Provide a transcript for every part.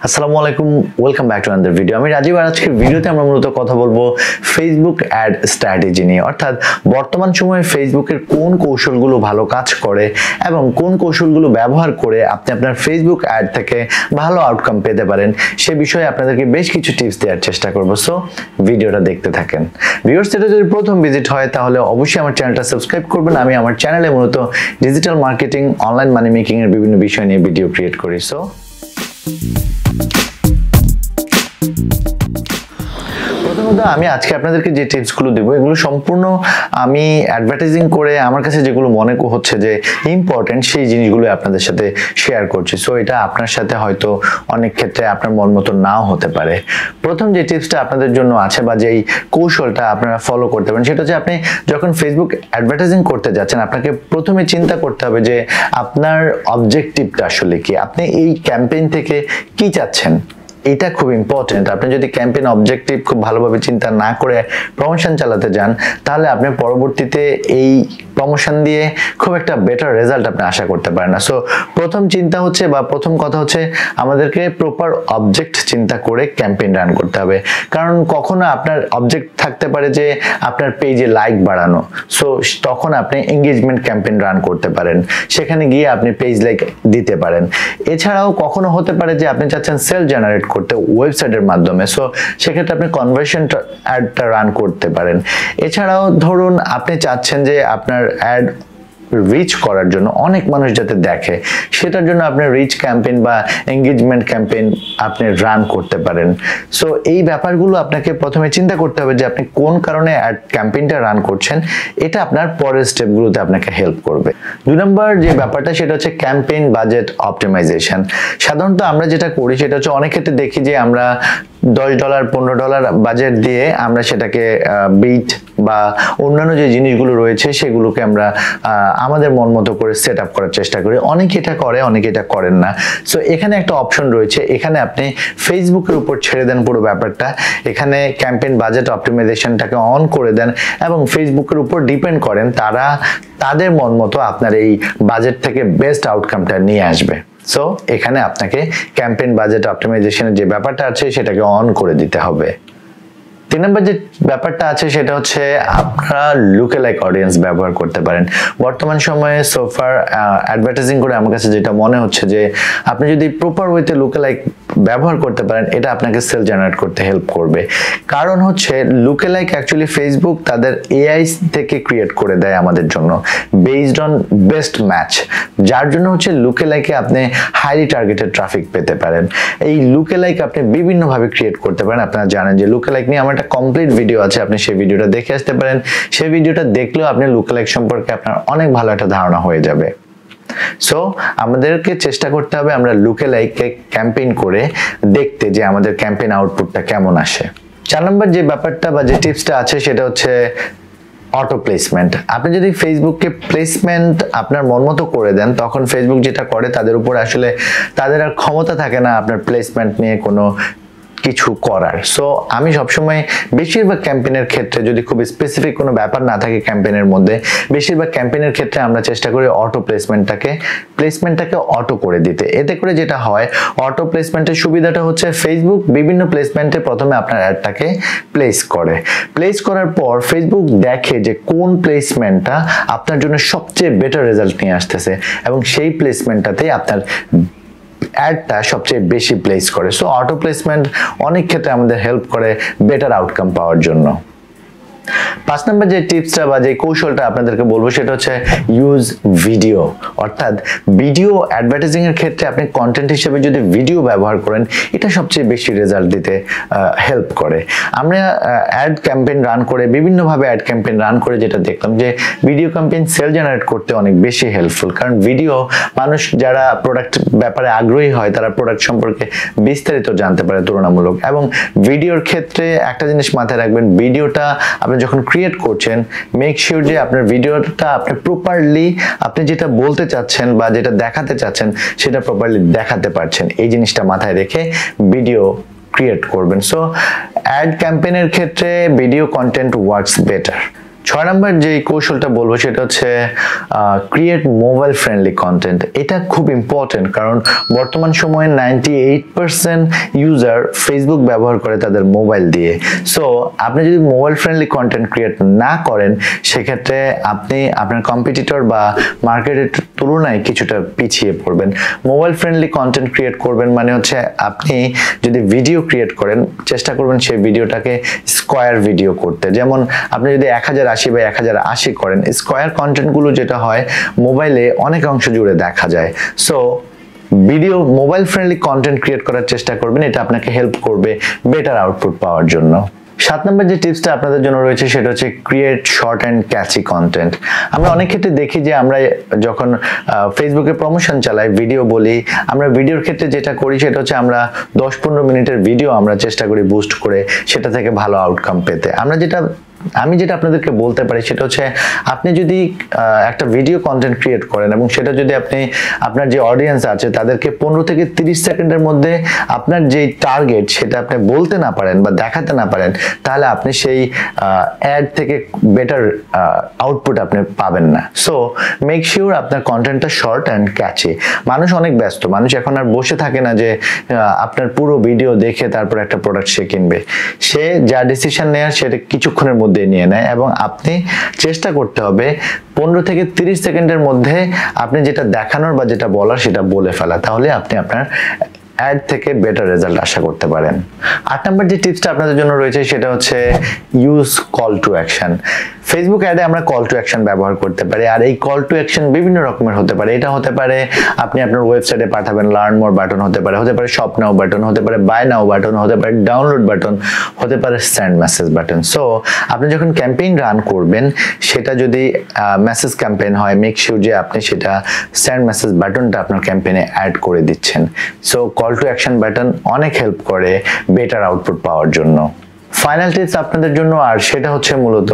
আসসালামু আলাইকুম, welcome back to another video. আমি রাজীব, আর আজকের ভিডিওতে আমরা মূলত কথা বলবো ফেসবুক অ্যাড স্ট্র্যাটেজি নিয়ে, অর্থাৎ বর্তমান সময়ে ফেসবুকের কোন কৌশলগুলো ভালো কাজ করে এবং কোন কৌশলগুলো ব্যবহার করে আপনি আপনার ফেসবুক অ্যাড থেকে ভালো আউটকাম পেতে পারেন সে বিষয়ে আপনাদেরকে বেশ কিছু টিপস দেওয়ার চেষ্টা করব। সো ভিডিওটা দেখতে থাকেন। ভিউয়ার্স, এটা যদি প্রথম ভিজিট হয় তাহলে অবশ্যই আমার চ্যানেলটা সাবস্ক্রাইব করবেন। আমি আমার চ্যানেলে মূলত digital marketing, online money making এর বিভিন্ন বিষয় নিয়ে ভিডিও ক্রিয়েট করি। সো প্রথমত আমি আজকে আপনাদেরকে যে টিপসগুলো দেবো এগুলো সম্পূর্ণ আমি অ্যাডভার্টাইজিং করে আমার কাছে যেগুলো মনে হচ্ছে যে ইম্পর্টেন্ট সেই জিনিসগুলো আপনাদের সাথে শেয়ার করছি। সো এটা আপনার সাথে হয়তো অনেক ক্ষেত্রে আপনার মন মতো নাও হতে পারে। প্রথম যে টিপসটা আপনাদের জন্য আছে বা যেই কৌশলটা আপনারা ফলো করতে পারেন সেটা হচ্ছে, আপনি যখন ফেসবুক অ্যাডভার্টাইজিং করতে যাচ্ছেন আপনাকে প্রথমে চিন্তা করতে হবে যে আপনার অবজেক্টিভটা আসলে কি, আপনি এই ক্যাম্পেইন থেকে কি চাচ্ছেন। এটা খুব ইম্পর্টেন্ট। আপনি যদি ক্যাম্পেইন অবজেক্টিভ খুব ভালোভাবে চিন্তা না করে প্রমোশন চালাতে যান তাহলে আপনি পরবর্তীতে এই প্রমোশন দিয়ে খুব একটা বেটার রেজাল্ট আপনি আশা করতে পারেন না। সো প্রথম চিন্তা হচ্ছে বা প্রথম কথা হচ্ছে আমাদেরকে প্রপার অবজেক্ট চিন্তা করে ক্যাম্পেইন রান করতে হবে। কারণ কখনো আপনার অবজেক্ট থাকতে পারে যে আপনার পেজে লাইক বাড়ানো, সো তখন আপনি এঙ্গেজমেন্ট ক্যাম্পেইন রান করতে পারেন, সেখানে গিয়ে আপনি পেজ লাইক দিতে পারেন। এছাড়াও কখনো হতে পারে যে আপনি চাচ্ছেন সেল জেনারেট করতে ওয়েবসাইটের মাধ্যমে, সো সেক্ষেত্রে আপনি কনভার্সন অ্যাডটা রান করতে পারেন। এছাড়াও ধরুন আপনি চাচ্ছেন যে আপনার অ্যাড রিচ করার জন্য অনেক মানুষ যাতে দেখে, সেটার জন্য আপনি রিচ ক্যাম্পেইন বা এঙ্গেজমেন্ট ক্যাম্পেইন আপনি রান করতে পারেন। সো এই ব্যাপারগুলো আপনাকে প্রথমে চিন্তা করতে হবে যে আপনি কোন কারণে অ্যাড ক্যাম্পেইনটা রান করছেন, এটা আপনার পরের স্টেপগুলোতে আপনাকে হেল্প করবে। 2 নম্বর যে ব্যাপারটা সেটা হচ্ছে ক্যাম্পেইন বাজেট অপটিমাইজেশন। সাধারণত আমরা যেটা করি সেটা হচ্ছে অনেক ক্ষেত্রে দেখি যে আমরা $10, $15 বাজেট দিয়ে আমরা সেটাকে বিট বা অন্যান্য যে জিনিসগুলো রয়েছে সেগুলোকে আমরা আমাদের মন মতো করে সেট আপ করার চেষ্টা করি। অনেকে এটা করে, অনেকে এটা করেন না। সো এখানে একটা অপশন রয়েছে, এখানে আপনি ফেসবুকের উপর ছেড়ে দেন পুরো ব্যাপারটা। এখানে ক্যাম্পেইন বাজেট অপটিমাইজেশনটাকে অন করে দেন এবং ফেসবুকের উপর ডিপেন্ড করেন তারা তাদের মন মতো আপনার এই বাজেট থেকে বেস্ট আউটকামটা নিয়ে আসবে। সো এখানে আপনাকে ক্যাম্পেইন বাজেট অপটিমাইজেশনের যে ব্যাপারটা আছে সেটাকে অন করে দিতে হবে। 3 নম্বর যে ব্যাপারটা আছে সেটা হচ্ছে আপনারা লুকালাইক অডিয়েন্স ব্যবহার করতে পারেন। বর্তমান সময়ে সোফার অ্যাডভার্টাইজিং করে আমার কাছে যেটা মনে হচ্ছে যে আপনি যদি প্রপার ওয়েতে লুকালাইক ব্যবহার করতে পারেন এটা আপনাকে সেল জেনারেট করতে হেল্প করবে। কারণ হচ্ছে লুকালাইক অ্যাকচুয়ালি ফেসবুক তাদের এআই থেকে ক্রিয়েট করে দেয় আমাদের জন্য বেসড অন বেস্ট ম্যাচ, যার জন্য হচ্ছে লুকালাইকে আপনি হাইলি টার্গেটেড ট্রাফিক পেতে পারেন। এই লুকালাইক আপনি বিভিন্নভাবে ক্রিয়েট করতে পারেন। আপনারা জানেন যে লুকালাইক নিয়ে আমার একটা কমপ্লিট ভিডিও আছে, আপনি সেই ভিডিওটা দেখে আসতে পারেন। সেই ভিডিওটা দেখলেও আপনি লুকালাইক সম্পর্কে আপনার অনেক ভালো একটা ধারণা হয়ে যাবে। সো আমাদেরকে চেষ্টা করতে হবে আমরা লুকালাইককে ক্যাম্পেইন করে দেখতে যে আমাদের ক্যাম্পেইন আউটপুটটা কেমন আসে। 4 নম্বর যে ব্যাপারটা বা যে টিপসটা আছে সেটা হচ্ছে অটো প্লেসমেন্ট। আপনি যদি ফেসবুককে প্লেসমেন্ট আপনার মন মতো করে দেন তখন ফেসবুক যেটা করে তাদের উপর আসলে তাদের আর ক্ষমতা থাকে না আপনার প্লেসমেন্ট নিয়ে কোনো কিছু করার। সো আমি সবসময় বেশিরভাগ ক্যাম্পেইনের ক্ষেত্রে যদি খুব স্পেসিফিক কোনো ব্যাপার না থাকে ক্যাম্পেইনের মধ্যে, বেশিরভাগ ক্যাম্পেইনের ক্ষেত্রে আমরা চেষ্টা করি অটো প্লেসমেন্টটাকে অটো করে দিতে। এতে করে যেটা হয়, অটো প্লেসমেন্টের সুবিধাটা হচ্ছে ফেসবুক বিভিন্ন প্লেসমেন্টে প্রথমে আপনার অ্যাডটাকে প্লেস করার পর ফেসবুক দেখে যে কোন প্লেসমেন্টটা আপনার জন্য সবচেয়ে বেটার রেজাল্ট নিয়ে আসতেছে এবং সেই প্লেসমেন্টটাতেই আপনার অ্যাডটা সবচেয়ে বেশি প্লেস করে। সো অটো প্লেসমেন্ট অনেক ক্ষেত্রে আমাদের হেল্প করে বেটার আউটকাম পাওয়ার জন্য। 5 নম্বর যে টিপসটা বা যে কৌশলটা আপনাদেরকে বলবো সেটা হচ্ছে ইউজ ভিডিও। অর্থাৎ ভিডিও অ্যাডভার্টাইজিং এর ক্ষেত্রে আপনি কন্টেন্ট হিসেবে যদি ভিডিও ব্যবহার করেন এটা সবচেয়ে বেশি রেজাল্ট দিতে হেল্প করে। আমরা অ্যাড ক্যাম্পেইন রান করে বিভিন্নভাবে অ্যাড ক্যাম্পেইন রান করে যেটা দেখলাম যে ভিডিও ক্যাম্পেইন সেল জেনারেট করতে অনেক বেশি হেল্পফুল। কারণ ভিডিও মানুষ যারা প্রোডাক্ট ব্যাপারে আগ্রহী হয় তারা প্রোডাক্ট সম্পর্কে বিস্তারিত জানতে পারে তুলনামূলক। এবং ভিডিওর ক্ষেত্রে একটা জিনিস মাথায় রাখবেন, ভিডিওটা আপনি যখন ক্রিয়েট করছেন মেক শিওর যে আপনার ভিডিওটা আপনি প্রপারলি আপনি যেটা বলতে চাচ্ছেন বা যেটা দেখাতে চাচ্ছেন সেটা প্রপারলি দেখাতে পারছেন। এই জিনিসটা মাথায় রেখে ভিডিও ক্রিয়েট করবেন। সো অ্যাড ক্যাম্পেইনের ক্ষেত্রে ভিডিও কন্টেন্ট ওয়ার্কস বেটার। 6 নম্বর যে কৌশলটা বলবো সেটা হচ্ছে ক্রিয়েট মোবাইল ফ্রেন্ডলি কন্টেন্ট। এটা খুব ইম্পর্টেন্ট, কারণ বর্তমান সময়ে 98% ইউজার ফেসবুক ব্যবহার করে তাদের মোবাইল দিয়ে। সো আপনি যদি মোবাইল ফ্রেন্ডলি কন্টেন্ট ক্রিয়েট না করেন, সেক্ষেত্রে আপনি আপনার কম্পিটিটর বা মার্কেটের তুলনায় কিছুটা পিছিয়ে পড়বেন। মোবাইল ফ্রেন্ডলি কন্টেন্ট ক্রিয়েট করবেন মানে হচ্ছে আপনি যদি ভিডিও ক্রিয়েট করেন, চেষ্টা করবেন সেই ভিডিওটাকে স্কোয়ার ভিডিও করতে। যেমন আপনি যদি 1080 বা 1080 করেন, স্কোয়ার কন্টেন্টগুলো যেটা হয় মোবাইলে অনেক অংশ জুড়ে দেখা যায়। So video mobile friendly content create করার চেষ্টা করবেন, এটা আপনাকে হেল্প করবে বেটার আউটপুট পাওয়ার জন্য। 7 নম্বর যে টিপসটা আপনাদের জন্য রয়েছে সেটা হচ্ছে create short and catchy content. আমরা অনেক ক্ষেত্রে দেখি যে আমরা যখন ফেসবুকে প্রমোশন চালাই, ভিডিও বলি, আমরা ভিডিওর ক্ষেত্রে যেটা করি সেটা হচ্ছে আমরা 10-15 মিনিটের ভিডিও আমরা চেষ্টা করি বুস্ট করে সেটা থেকে ভালো আউটকাম পেতে। আমি যেটা আপনাদেরকে বলতে পারি সেটা হচ্ছে আপনি যদি একটা ভিডিও কন্টেন্ট ক্রিয়েট করেন এবং সেটা যদি আপনি আপনার যে অডিয়েন্স আছে তাদেরকে 15 থেকে 30 সেকেন্ডের মধ্যে আপনার যে টার্গেট সেটা আপনি বলতে না পারেন বা দেখাতে না পারেন, তাহলে আপনি সেই অ্যাড থেকে বেটার আউটপুট আপনি পাবেন না। সো মেক শিওর আপনার কন্টেন্টটা শর্ট অ্যান্ড ক্যাচি। মানুষ অনেক ব্যস্ত, মানুষ এখন আর বসে থাকে না যে আপনার পুরো ভিডিও দেখে তারপর একটা প্রোডাক্ট সে কিনবে। সে যা ডিসিশন নেয় সেটা কিছুক্ষণের মধ্যে নিয়ে নেয়, এবং আপনি চেষ্টা করতে হবে 15 থেকে 30 সেকেন্ডের মধ্যে আপনি যেটা দেখানোর বা যেটা বলার সেটা বলে ফেলা, তাহলে আপনি আপনার অ্যাড থেকে বেটার রেজাল্ট আশা করতে পারেন। 8 নম্বর যে টিপসটা আপনাদের জন্য রয়েছে সেটা হচ্ছে use call to action. Facebook অ্যাডে আমরা কল টু অ্যাকশন ব্যবহার করতে পারি, আর এই কল টু অ্যাকশন বিভিন্ন রকমের হতে পারে। এটা হতে পারে আপনি আপনার ওয়েবসাইটে পাঠাবেন লার্ন মোর বাটন, হতে পারে শপ নাও বাটন, হতে পারে বাই নাও বাটন, হতে পারে ডাউনলোড বাটন, হতে পারে সেন্ড মেসেজ বাটন। সো আপনি যখন ক্যাম্পেইন রান করবেন, সেটা যদি মেসেজ ক্যাম্পেইন হয়, মেক শিওর যে আপনি সেটা সেন্ড মেসেজ বাটনটা আপনার ক্যাম্পেইনে অ্যাড করে দিচ্ছেন। So call to action button অনেক হেল্প করে বেটার আউটপুট পাওয়ার জন্য। ফাইনাল টিপস আপনাদের জন্য, আর সেটা হচ্ছে মূলত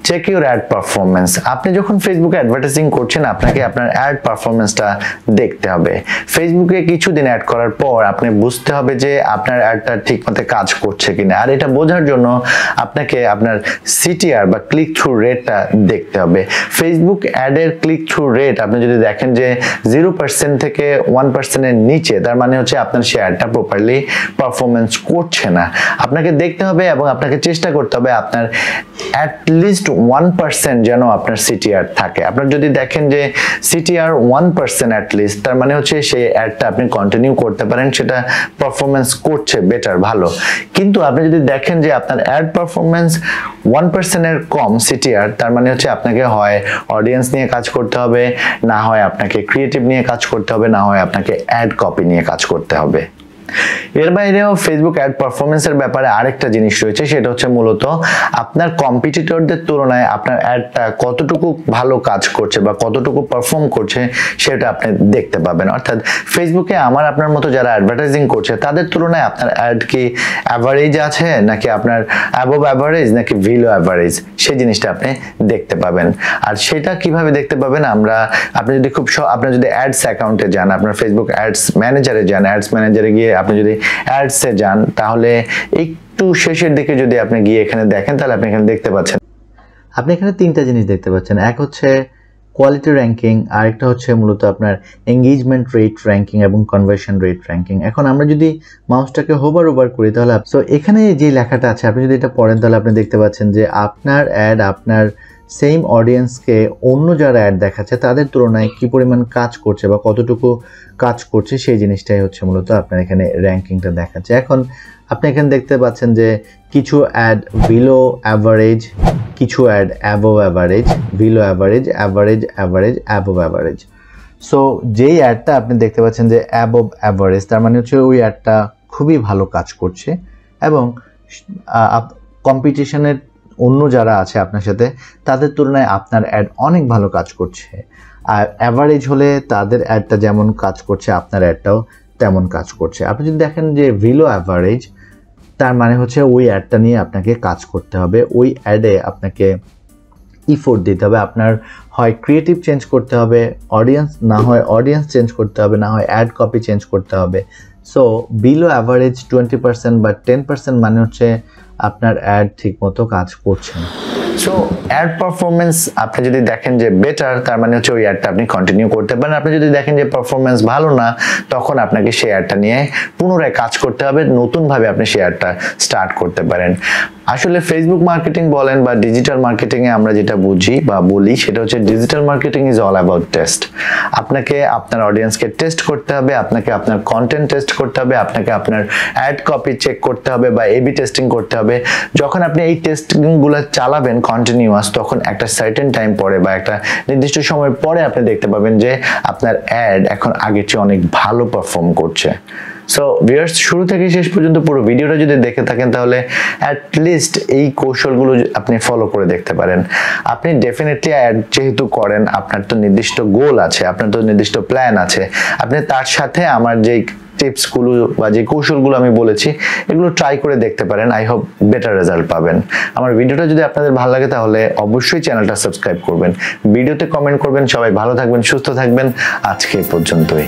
চেক ইউর অ্যাড পারফরমেন্স। আপনি যখন ফেসবুকে অ্যাডভার্টাইজিং করছেন, আপনাকে আপনার অ্যাড পারফরমেন্সটা দেখতে হবে। ফেসবুকে কিছুদিন অ্যাড করার পর আপনি বুঝতে হবে যে আপনার অ্যাডটা ঠিকমতো কাজ করছে কিনা, আর এটা বোঝার জন্য আপনাকে আপনার সিটিআর বা ক্লিক থ্রু রেটটা দেখতে হবে। ফেসবুক অ্যাডের ক্লিক থ্রু রেট আপনি যদি দেখেন যে 0% থেকে 1%-এর নিচে, তার মানে হচ্ছে আপনার সেই অ্যাডটা প্রপারলি পারফরমেন্স করছে না। আপনাকে দেখতে হবে এবং আপনাকে চেষ্টা করতে হবে আপনার অ্যাটলিস্ট 1% যেন আপনার সিটিআর থাকে। আপনার যদি দেখেন যে সিটিআর 1% অ্যাটলিস্ট, তার মানে হচ্ছে সেই অ্যাডটা আপনি কন্টিনিউ করতে পারেন, সেটা পারফরমেন্স করছে বেটার, ভালো। কিন্তু আপনি যদি দেখেন যে আপনার অ্যাড পারফরমেন্স 1%-এর কম সিটিআর, তার মানে হচ্ছে আপনাকে হয় অডিয়েন্স নিয়ে কাজ করতে হবে, না হয় আপনাকে ক্রিয়েটিভ নিয়ে কাজ করতে হবে, না হয় আপনাকে অ্যাড কপি নিয়ে কাজ করতে হবে। এর বাইরেও ফেসবুক অ্যাড পারফরমেন্সের ব্যাপারে আরেকটা জিনিস রয়েছে, সেটা হচ্ছে মূলত আপনার কম্পিটিটরদের তুলনায় আপনার অ্যাডটা কতটুকু ভালো কাজ করছে বা কতটুকু পারফর্ম করছে সেটা আপনি দেখতে পাবেন। অর্থাৎ ফেসবুকে আপনার মতো যারা অ্যাডভার্টাইজিং করছে তাদের তুলনায় আপনার অ্যাড কি অ্যাভারেজ আছে, নাকি আপনার অ্যাবভ অ্যাভারেজ, নাকি বিলো অ্যাভারেজ, সেই জিনিসটা আপনি দেখতে পাবেন। আর সেটা কিভাবে দেখতে পাবেন, আপনি যদি অ্যাডস অ্যাকাউন্টে যান, আপনার ফেসবুক অ্যাডস ম্যানেজারে যান, অ্যাডস ম্যানেজারে গিয়ে আপনি যদি অ্যাডসে যান, তাহলে একটু শেষের দিকে যদি আপনি গিয়ে এখানে দেখেন, তাহলে আপনি এখানে দেখতে পাচ্ছেন, আপনি এখানে 3টা জিনিস দেখতে পাচ্ছেন। এক হচ্ছে কোয়ালিটি র্যাঙ্কিং, আরেকটা হচ্ছে মূলত আপনার এঙ্গেজমেন্ট রেট র্যাঙ্কিং এবং কনভার্সন রেট র্যাঙ্কিং। এখন আমরা যদি মাউসটাকে হোভার ওভার করি, তাহলে এখানে যে লেখাটা আছে আপনি যদি এটা পড়েন, তাহলে আপনি দেখতে পাচ্ছেন যে আপনার অ্যাড আপনার সেম অডিয়েন্সকে অন্য যারা অ্যাড দেখাচ্ছে তাদের তুলনায় কি পরিমাণ কাজ করছে বা কতটুকু কাজ করছে, সেই জিনিসটাই হচ্ছে মূলত আপনার এখানে র্যাঙ্কিংটা দেখাচ্ছে। এখন আপনি এখানে দেখতে পাচ্ছেন যে কিছু অ্যাড বিলো অ্যাভারেজ, কিছু ad above average, below average, average, average, above average. So যেই অ্যাডটা আপনি দেখতে পাচ্ছেন যে অ্যাবভ অ্যাভারেজ, তার মানে হচ্ছে ওই অ্যাডটা খুবই ভালো কাজ করছে এবং কম্পিটিশনের অন্য যারা আছে আপনার সাথে তাদের তুলনায় আপনার অ্যাড অনেক ভালো কাজ করছে। আর অ্যাভারেজ হলে তাদের অ্যাডটা যেমন কাজ করছে আপনার অ্যাডটাও তেমন কাজ করছে। আপনি যদি দেখেন যে বিলো অ্যাভারেজ, তার মানে হচ্ছে ওই অ্যাডটা নিয়ে আপনাকে কাজ করতে হবে, ওই অ্যাডে আপনাকে ইফোর্ট দিতে হবে, আপনার হয় ক্রিয়েটিভ চেঞ্জ করতে হবে, অডিয়েন্স চেঞ্জ করতে হবে, না হয় অ্যাড কপি চেঞ্জ করতে হবে। সো বিলো অ্যাভারেজ 20% বা 10% মানে হচ্ছে আপনার অ্যাড ঠিক মতো কাজ করছে না। সো অ্যাড পারফরমেন্স আপনি যদি দেখেন যে বেটার, তার মানে হচ্ছে ওই অ্যাডটা আপনি কন্টিনিউ করতে পারেন। আপনি যদি দেখেন যে পারফরমেন্স ভালো না, তখন আপনাকে সেই অ্যাডটা নিয়ে পুনরায় কাজ করতে হবে, নতুনভাবে আপনি সেই অ্যাডটা স্টার্ট করতে পারেন। আসলে ফেসবুক মার্কেটিং বলেন বা ডিজিটাল মার্কেটিং এ আমরা যেটা বুঝি বা বলি সেটা হচ্ছে digital marketing is all about test. আপনাকে আপনার অডিয়েন্সকে টেস্ট করতে হবে, আপনাকে আপনার কন্টেন্ট টেস্ট করতে হবে, আপনাকে আপনার অ্যাড কপি চেক করতে হবে বা এবি টেস্টিং করতে হবে। যখন আপনি এই টেস্টিংগুলো চালাবেন কন্টিনিউয়াস, তখন একটা সার্টেন টাইম পরে বা একটা নির্দিষ্ট সময় পরে আপনি দেখতে পাবেন যে আপনার অ্যাড এখন আগের চেয়ে অনেক ভালো পারফর্ম করছে। সো ভিউয়ার্স, শুরু থেকে শেষ পর্যন্ত পুরো ভিডিওটা যদি দেখে থাকেন তাহলে অ্যাট লিস্ট এই কৌশলগুলো আপনি ফলো করে দেখতে পারেন। আপনি ডেফিনেটলি অ্যাড যেহেতু করেন, আপনার তো নির্দিষ্ট গোল আছে, আপনার তো নির্দিষ্ট প্ল্যান আছে, আপনি তার সাথে আমার যেই টিপসগুলো বা যে কৌশলগুলো আমি বলেছি এগুলো ট্রাই করে দেখতে পারেন। আই হোপ বেটার রেজাল্ট পাবেন। আমার ভিডিওটা যদি আপনাদের ভালো লাগে তাহলে অবশ্যই চ্যানেলটা সাবস্ক্রাইব করবেন, ভিডিওতে কমেন্ট করবেন। সবাই ভালো থাকবেন, সুস্থ থাকবেন। আজকে এই পর্যন্তই।